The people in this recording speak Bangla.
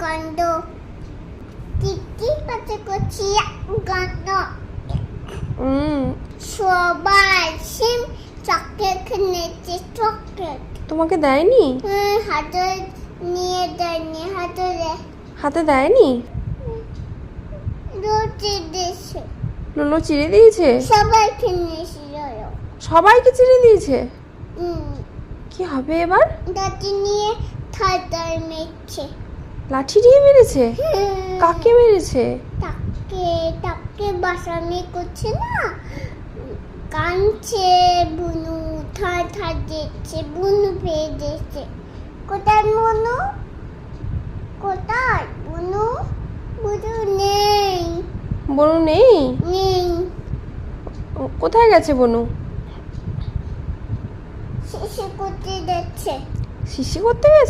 গন্ধ টিকি পাতে করছি গন্ধ সবাই সিম চকলেট খেয়েছে চকলেট তোমাকে দেয়নি? হাতে নিয়ে দেয়নি হাতে দেয়নি? রুটি দিয়েছে নুনু চিড়ে দিয়েছে? সবাই খেয়েছিল সবাইকে চিড়ে দিয়েছে? কি হবে এবার? দাদি নিয়ে থাতায় মেরেছে। লাঠি দিয়ে মেরেছে? কাকে মেরেছে? তাকে বাসানি করছে না, কাঁদছে। বুনু থার দিচ্ছে, বুনু পেয়ে দিচ্ছে। কোথায় বুনু? কোথায় বুনু? বুনু নেই। বনু নেই? নেই। কোথায় গেছে বনু? শিশু করতে যাচ্ছে। শিশি করতে গেছে?